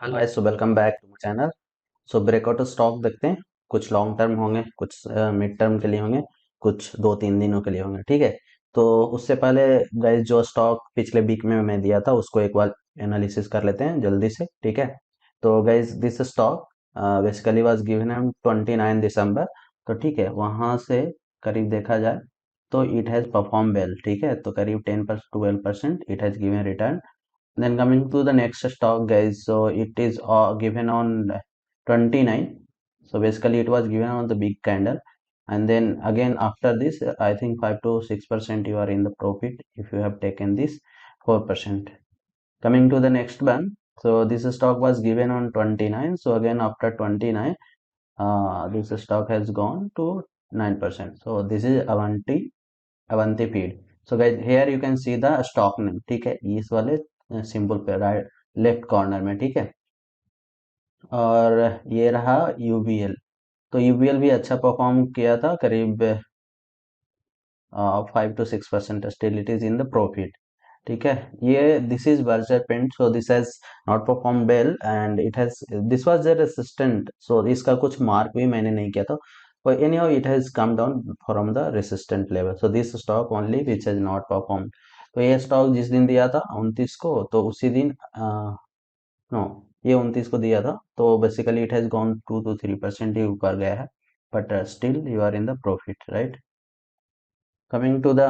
Hello guys, so welcome back to my channel. So breakout stock देखते हैं। कुछ long term होंगे, कुछ मिड टर्म के लिए होंगे, कुछ 2-3 दिनों के लिए होंगे। ठीक है। तो उससे पहले गाइस, जो स्टॉक पिछले वीक में मैं दिया था उसको एक बार एनालिसिस कर लेते हैं जल्दी से। ठीक है। तो guys, this stock basically was given on 29 दिसंबर। तो ठीक है, वहां से करीब देखा जाए तो इट हैज परफॉर्म वेल। ठीक है, तो करीब 10% 12% it has given return. Then coming to the next stock, guys, so it is given on 29. So basically, it was given on the big candle, and then again after this, I think 5 to 6% you are in the profit if you have taken this 4%. Coming to the next one, so this stock was given on 29. So again after 29, this stock has gone to 9%. So this is Avanti feed. So guys, here you can see the stock name. ठीक है, इस वाले symbol पे right left corner में। ठीक है। और ये रहा यूबीएल। तो यूबीएल भी अच्छा परफॉर्म किया था, करीब 5 to 6%। Still it is in the profit. ठीक है। ये this is Berger paint, so this has not perform well and it has this was the resistant. सो इसका कुछ मार्क भी मैंने नहीं किया था, but anyhow it has come down from the resistant level. So this stock only which has not performed. तो ये स्टॉक जिस दिन दिया था 29 को, तो उसी दिन नो, ये 29 को दिया था। तो basically it has gone 2 to 3% ही ऊपर गया है, but still you are in the profit, right. Coming to the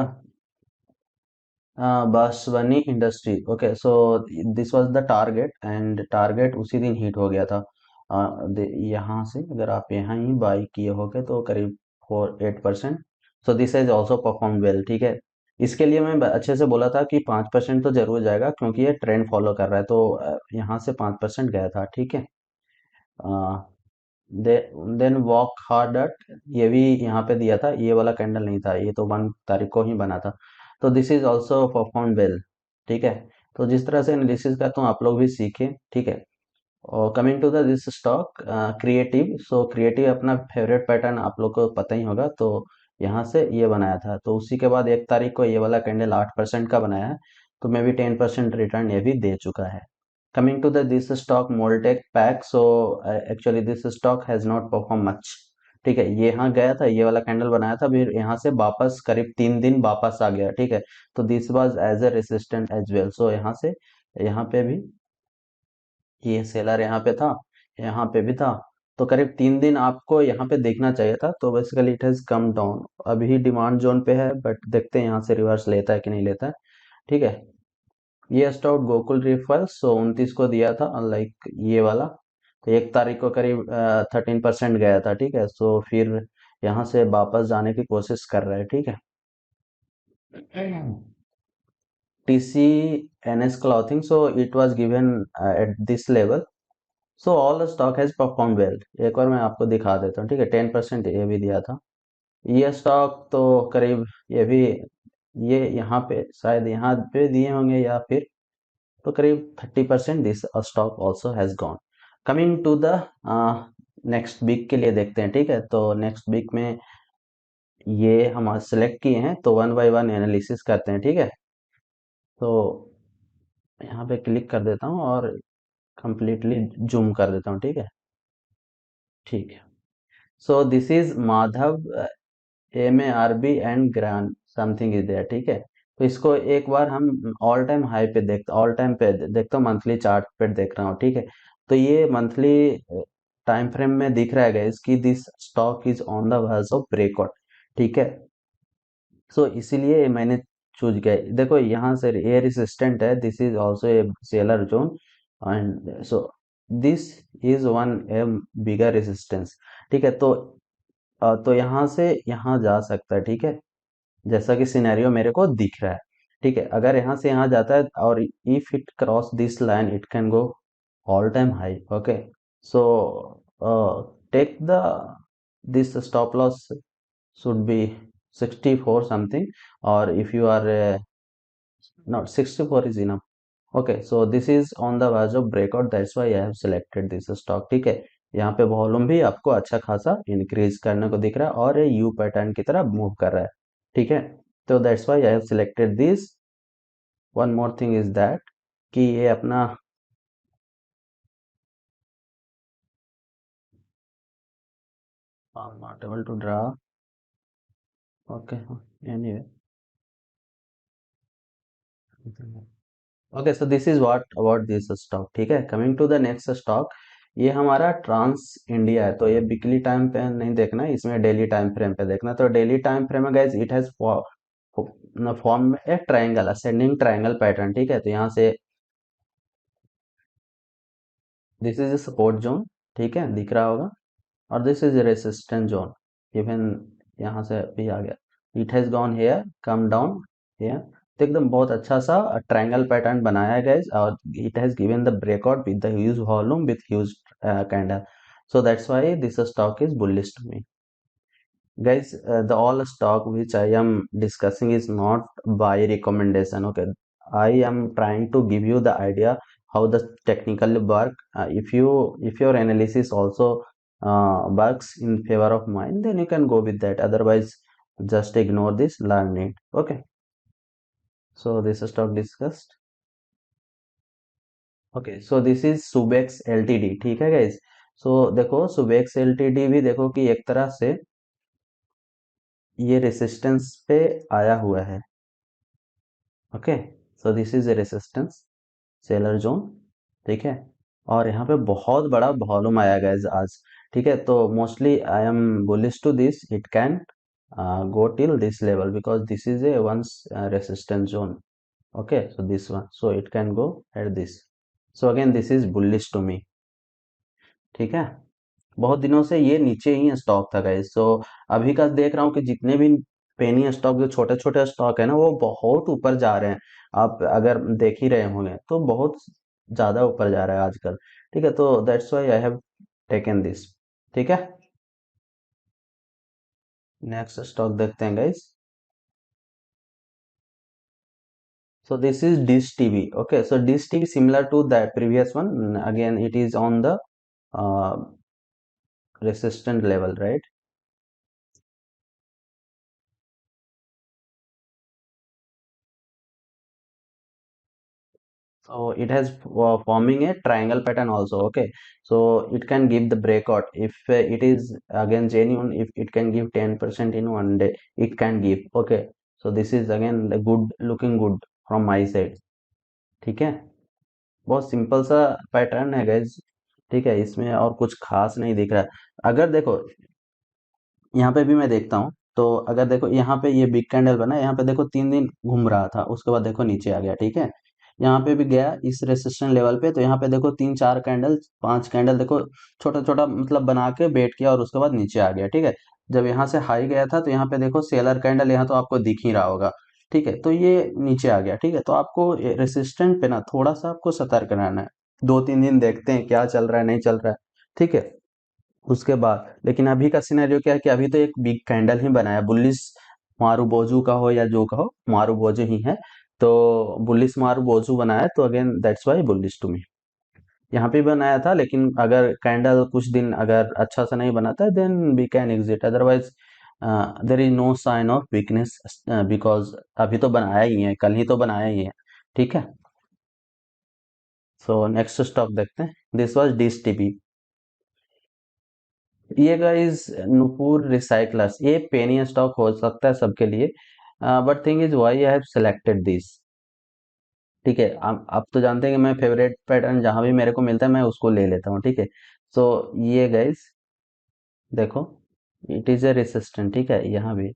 Vaswani industry. Okay, so this was the target and target उसी दिन हिट हो गया था। यहाँ से अगर आप यहाँ ही बाई किए होगे तो करीब 4-8%। सो this is also perform well. ठीक है। इसके लिए मैं अच्छे से बोला था कि 5% तो जरूर जाएगा, क्योंकि ये ट्रेंड फॉलो कर रहा है। तो यहाँ से 5% गया था। ठीक है। देन वॉक हार्ड डट, ये भी यहाँ पे दिया था। ये वाला कैंडल नहीं था, ये तो 1 तारीख को ही बना था। तो this is also perform well. ठीक है। तो जिस तरह से एनालिसिस करता हूँ आप लोग भी सीखें। ठीक है। और coming to the this stock creative. So creative अपना फेवरेट पैटर्न आप लोग को पता ही होगा। तो यहाँ से ये बनाया था, तो उसी के बाद 1 तारीख को ये वाला कैंडल 8% का बनाया है। तो मे बी 10% रिटर्न ये भी दे चुका है। Coming to the this stock Moltec pack, so actually this stock has not performed much। ठीक है, ये यहाँ गया था, ये वाला कैंडल बनाया था, फिर यहाँ से वापस करीब 3 दिन वापस आ गया। ठीक है। तो this was as a resistant as well. So यहाँ से यहाँ पे भी ये सेलर यहाँ पे था, यहाँ पे भी था। तो करीब 3 दिन आपको यहाँ पे देखना चाहिए था। तो basically it has come down, अभी डिमांड जोन पे है, बट देखते हैं यहाँ से रिवर्स लेता है कि नहीं लेता है। ठीक है। ये स्टॉक गोकुल रिफल 29 को दिया था, लाइक ये वाला। तो 1 तारीख को करीब 13% गया था। ठीक है। सो फिर यहाँ से वापस जाने की कोशिश कर रहा है। ठीक है। TC NS clothing, so it was given at this level. So all the stock has perform well. एक बार मैं आपको दिखा देता हूँ। ठीक है। 10% ये भी दिया था। ये स्टॉक तो करीब ये भी, ये यहाँ पे शायद यहाँ पे दिए होंगे, या फिर तो करीब 30% this stock also has gone. Coming to the next week के लिए देखते हैं। ठीक है। तो नेक्स्ट वीक में ये हम सेलेक्ट किए हैं, तो वन बाय वन एनालिसिस करते हैं। ठीक है। तो यहाँ पे क्लिक कर देता हूँ और कंप्लीटली जूम कर देता हूँ। ठीक है। ठीक है। So this is Madhav MARB and grand something is there. ठीक है। तो इसको एक बार हम ऑल टाइम हाई पे देखते, ऑल टाइम पे देखता हूँ, मंथली चार्ट पे देख रहा हूँ। ठीक है। तो ये मंथली टाइम फ्रेम में दिख रहा है इसकी this stock is on the verge of breakout. ठीक है। सो इसीलिए मैंने चूज किया। देखो यहाँ से ये रेसिस्टेंट है, this is also a seller zone, and so this is one A bigger resistance. ठीक है। तो यहाँ से यहाँ जा सकता है। ठीक है। जैसा कि सिनेरियो मेरे को दिख रहा है। ठीक है। अगर यहाँ से यहाँ जाता है और if it cross this line it can go all time high. Okay. So take the this stop loss should be 64 something, or if you are not 64 is enough. Okay, so this is on the verge of breakout, that's why I have selected this stock। ठीक है। यहाँ पे volume भी आपको अच्छा खासा increase करने को दिख रहा है और ये यू पैटर्न की तरह मूव कर रहा है। ठीक है। तो that's why I have selected this. One more thing is that कि ये अपना I'm not able to draw. Okay, anyway. Okay, so this is what about this stock. ठीक है, coming to the next stock. ये हमारा trans India है, तो ये वीकली टाइम पे नहीं देखना है, इसमें डेली टाइम फ्रेम पे देखना है। तो डेली टाइम फ्रेम में guys it has form A triangle, ascending triangle pattern. ठीक है, तो यहाँ से दिस इज सपोर्ट जोन। ठीक है, दिख रहा होगा। और this is resistant zone. Even यहाँ से भी आ गया, it has gone here, come down here. तो एकदम बहुत अच्छा सा ट्रायंगल पैटर्न बनाया है गाइस, और it has given the breakout with the huge volume with huge candle. So that's why this stock is bullish to me. Guys, the all stock which I am discussing is not by recommendation. Okay, I am trying to give you the idea how the technical work. If your analysis also works in favor of mine, then you can go with that. Otherwise, just ignore this, learn it. Okay. So this stock discussed. Okay, so this is Subex LTD. ठीक है guys. So देखो Subex LTD भी देखो कि एक तरह से ये रेसिस्टेंस पे आया हुआ है। Okay, so this is a resistance, seller zone. ठीक है, और यहाँ पे बहुत बड़ा वॉल्यूम आया गया आज। ठीक है, तो mostly I am bullish to this, it can go till this level because this is a once resistance zone. Okay, so this one, so it can go at this. So again this is bullish to me. ठीक है, बहुत दिनों से ये नीचे ही stock था guys. तो अभी का देख रहा हूँ कि जितने भी पेनी स्टॉक, जो छोटे छोटे स्टॉक है ना, वो बहुत ऊपर जा रहे हैं। आप अगर देख ही रहे होंगे तो बहुत ज्यादा ऊपर जा रहा है आजकल। ठीक है, तो that's why I have taken this. ठीक है, नेक्स्ट स्टॉक देखते हैं guys. So this is Dish TV. Okay, so Dish TV similar to that previous one. Again, it is on the uh, resistant level, right? So it has forming a triangle pattern also. Okay, so it can give the breakout if it is again genuine. If it can give 10% in one day, it can give. Okay, so this is again the good looking good from my side. ठीक है, बहुत simple सा pattern है guys. ठीक है, इसमें और कुछ खास नहीं दिख रहा है। अगर देखो यहाँ पे भी मैं देखता हूँ, तो अगर देखो यहाँ पे ये बिग कैंडल बना, यहाँ पे देखो 3 दिन घूम रहा था, उसके बाद देखो नीचे आ गया। ठीक है, यहाँ पे भी गया इस रेसिस्टेंस लेवल पे, तो यहाँ पे देखो 3 4 कैंडल 5 कैंडल देखो छोटा छोटा मतलब बना के बैठ किया, और उसके बाद नीचे आ गया। ठीक है, जब यहाँ से हाई गया था तो यहाँ पे देखो सेलर कैंडल, यहाँ तो आपको दिख ही रहा होगा। ठीक है, तो ये नीचे आ गया। ठीक है, तो आपको रेसिस्टेंट पे ना थोड़ा सा आपको सतर्क रहना है। 2 3 दिन देखते हैं क्या चल रहा है नहीं चल रहा है। ठीक है, उसके बाद लेकिन अभी का सिनेरियो क्या है कि अभी तो एक बिग कैंडल ही बनाया बुलिस मारुबोजू का हो या जो का हो, मारुबोजू ही है। तो बुलिस मारुबोजू बनाया, तो again that's why bullish to me. यहाँ पे बनाया था, लेकिन अगर कैंडल कुछ दिन अगर अच्छा सा नहीं बनाता है then we can exit. Otherwise there is no sign of weakness, because अभी तो बनाया ही है, कल ही तो बनाया ही है। ठीक है, सो नेक्स्ट स्टॉक देखते हैं। This was dish TV. ये गाइस नुपुर रिसाइकलर्स, ये पेनी स्टॉक हो सकता है सबके लिए, but thing is why I have selected this. ठीक है, आप तो जानते हैं कि मैं फेवरेट पैटर्न जहां भी मेरे को मिलता है मैं उसको ले लेता हूँ। ठीक है, सो ये गाइस देखो, इट इज ए रेसिस्टेंट। ठीक है, यहाँ भी,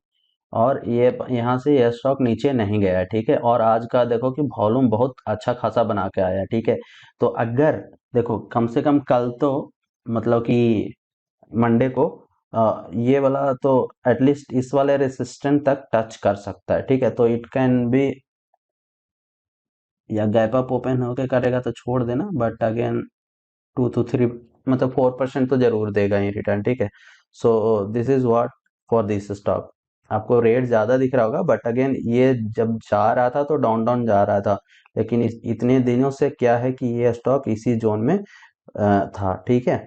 और ये यहाँ से ये स्टॉक नीचे नहीं गया है। ठीक है, और आज का देखो कि वॉल्यूम बहुत अच्छा खासा बना के आया है। ठीक है, तो अगर देखो कम से कम कल तो मतलब कि मंडे को ये वाला तो एटलीस्ट इस वाले रेसिस्टेंट तक टच कर सकता है। ठीक है, तो इट कैन बी, या गैप अप ओपन होके करेगा तो छोड़ देना, बट अगेन 2 to 3 मतलब 4% तो जरूर देगा ये रिटर्न। ठीक है, so this is what for this stock. आपको रेट ज्यादा दिख रहा होगा, बट अगेन ये जब जा रहा था तो डाउन डाउन जा रहा था, लेकिन इतने दिनों से क्या है कि ये स्टॉक इसी जोन में था। ठीक है,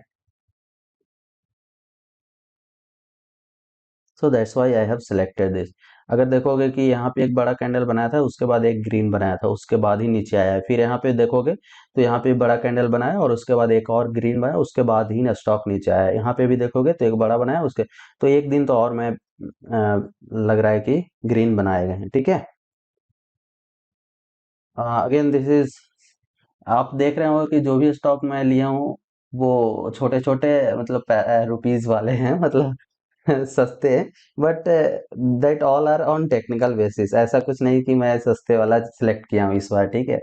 so that's why I have selected this. अगर देखोगे कि यहाँ पे एक बड़ा कैंडल बनाया था, उसके बाद एक ग्रीन बनाया था, उसके बाद ही नीचे आया है। फिर यहाँ पे देखोगे तो यहाँ पे बड़ा कैंडल बनाया और उसके बाद एक और ग्रीन बनाया, उसके बाद ही ना स्टॉक नीचे आया है। यहाँ पे भी देखोगे तो एक बड़ा बनाया उसके, तो एक दिन तो और मैं लग रहा है कि ग्रीन बनाए गए हैं, ठीक है। अगेन दिस इज, आप देख रहे हो कि जो भी स्टॉक मैं लिया हूँ वो छोटे छोटे मतलब रुपीज वाले हैं, मतलब सस्ते हैं। But that all are on technical basis, ऐसा कुछ नहीं कि मैं सस्ते वाला सिलेक्ट किया हूँ इस बार, ठीक है।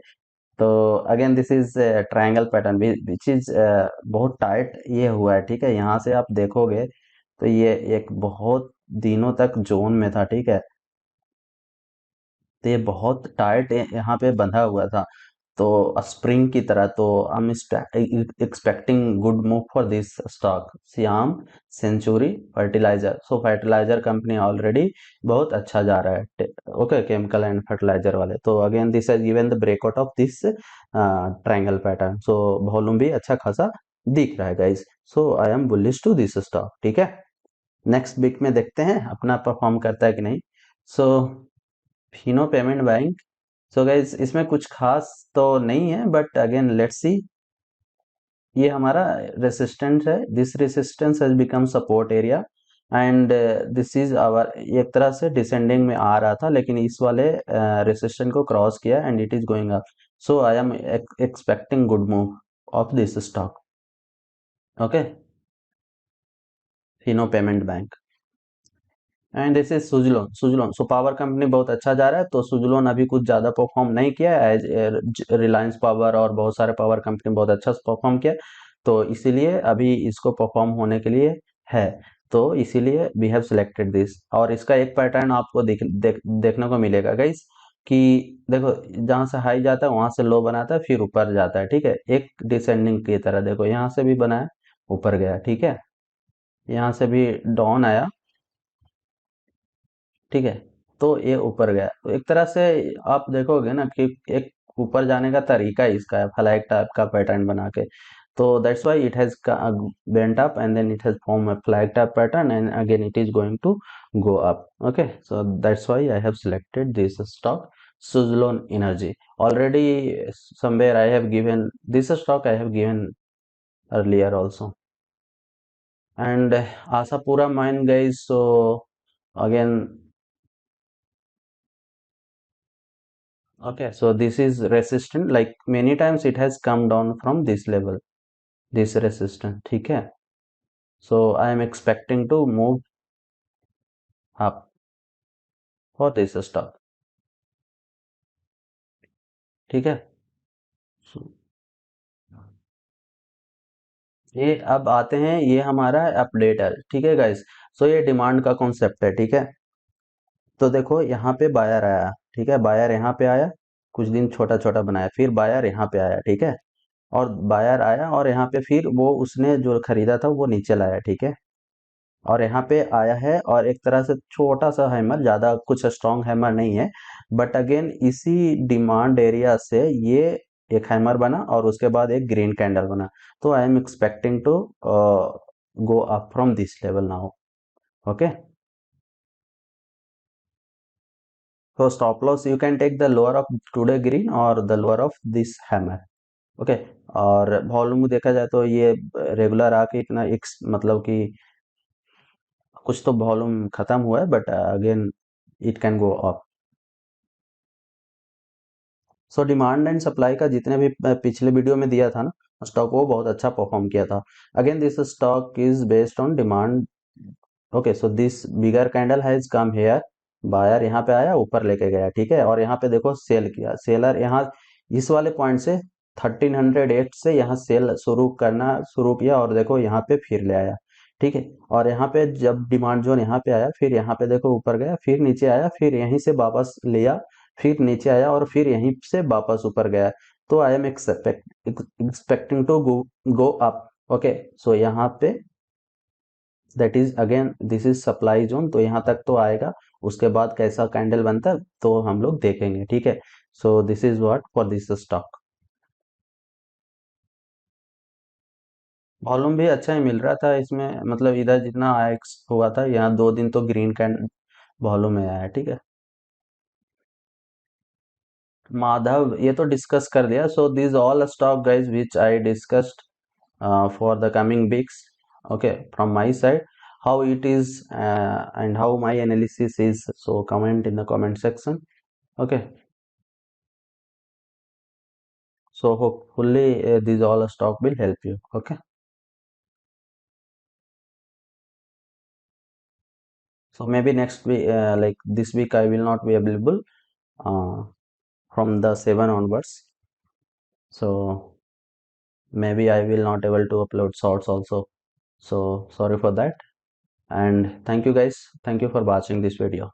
तो again this is triangle pattern which is बहुत टाइट ये हुआ है, ठीक है। यहाँ से आप देखोगे तो ये एक बहुत दिनों तक जोन में था, ठीक है। तो ये बहुत टाइट यहाँ पे बंधा हुआ था, तो स्प्रिंग की तरह। तो I am expecting good move for this stock, Shyam century fertiliser. So fertiliser company already बहुत अच्छा जा रहा है, ओके, केमिकल एंड फर्टिलाइजर वाले। तो again this has given the breakout of this triangle pattern, so volume भी अच्छा खासा दिख रहा है guys. So I am bullish to this stock, ठीक है। नेक्स्ट वीक में देखते हैं अपना परफॉर्म करता है कि नहीं। So Fino payment bank, so guys इसमें कुछ खास तो नहीं है, बट अगेन लेट्स सी। ये हमारा रेसिस्टेंस है, this resistance has become support area and this is our, एक तरह से डिसेंडिंग में आ रहा था लेकिन इस वाले रेसिस्टेंस को क्रॉस किया and it is going up. So I am expecting good move of this stock, okay. Fino payment bank and this is Suzlon. Suzlon, so power company बहुत अच्छा जा रहा है, तो सुजलोन अभी कुछ ज्यादा परफॉर्म नहीं किया एज रिलायंस पावर और बहुत सारे पावर कंपनी बहुत अच्छा परफॉर्म किया, तो इसीलिए अभी इसको परफॉर्म होने के लिए है। तो इसीलिए वी हैव सिलेक्टेड दिस, और इसका एक पैटर्न आपको देखने को मिलेगा गाइस, कि देखो जहां से हाई जाता है वहां से लो बनाता है फिर ऊपर जाता है, ठीक है। एक डिसेंडिंग की तरह, देखो यहाँ से भी बनाया, ऊपर गया, ठीक है। यहाँ से भी डाउन आया, ठीक है। तो ये ऊपर गया, तो एक तरह से आप देखोगे ना कि एक ऊपर जाने का तरीका ही इसका है, फ्लैग टाइप का पैटर्न बना के। तो that's why it has bent up and then it has form a flag type pattern and again it is going to go up, okay. So that's why I have selected this stock, Suzlon Energy. Already somewhere I have given this stock, I have given earlier also. And Asapura mine guys, so again, okay, so this is resistant, like many times it has come down from this level, this resistance, ठीक है। So I am expecting to move up for this stock, ठीक है। So, ये अब आते हैं, ये हमारा अपडेट है, ठीक है गाइस। सो ये डिमांड का कॉन्सेप्ट है, ठीक है। तो देखो यहाँ पे बायर आया, ठीक है, बायर यहाँ पे आया, कुछ दिन छोटा छोटा बनाया, फिर बायर यहाँ पे आया, ठीक है। और बायर आया और यहाँ पे फिर वो उसने जो खरीदा था वो नीचे लाया, ठीक है। और यहाँ पे आया है और एक तरह से छोटा सा हैमर, ज्यादा कुछ स्ट्रॉन्ग हैमर नहीं है, बट अगेन इसी डिमांड एरिया से ये एक हैमर बना और उसके बाद एक ग्रीन कैंडल बना। तो I am expecting to go up from this level now, okay. So stop loss you can take the lower of today green or the lower of this hammer, okay. और volume देखा जाए तो ये regular आके इतना एक मतलब कि कुछ तो वॉल्यूम खत्म हुआ है, but again it can go up. So demand and supply का जितने भी पिछले वीडियो में दिया था ना स्टॉक, वो बहुत अच्छा परफॉर्म किया था। Again this stock is based on demand, okay. So this bigger candle has come here, buyer यहाँ पे आया ऊपर लेके गया, ठीक है। और यहाँ पे देखो सेल किया, सेलर यहाँ इस वाले पॉइंट से 1308 से यहाँ सेल शुरू करना शुरू किया और देखो यहाँ पे फिर ले आया, ठीक है। और यहाँ पे जब डिमांड जोन यहाँ पे आया, फिर यहाँ पे देखो ऊपर गया, फिर नीचे आया, फिर यहीं से वापस लिया, फिर नीचे आया और फिर यहीं से वापस ऊपर गया। तो I am expecting to go up, okay. So यहाँ पे that is again this is supply zone, तो यहाँ तक तो आएगा, उसके बाद कैसा कैंडल बनता है तो हम लोग देखेंगे, ठीक है। So this is what for this stock. Volume भी अच्छा ही मिल रहा था इसमें, मतलब इधर जितना आईएक्स हुआ था, यहाँ 2 दिन तो ग्रीन कैंडल, वॉल्यूम में आया, ठीक है। माधव, ये तो डिस्कस कर दिया। So this all stock guys which I discussed for the coming weeks, okay, from my side, how it is and how my analysis is. So comment in the comment section, okay. So hopefully these all stock will help you, okay. So maybe next week, like this week I will not be available uh, from the 7 onwards. So maybe I will not able to upload shorts also. So sorry for that. And thank you guys, thank you for watching this video.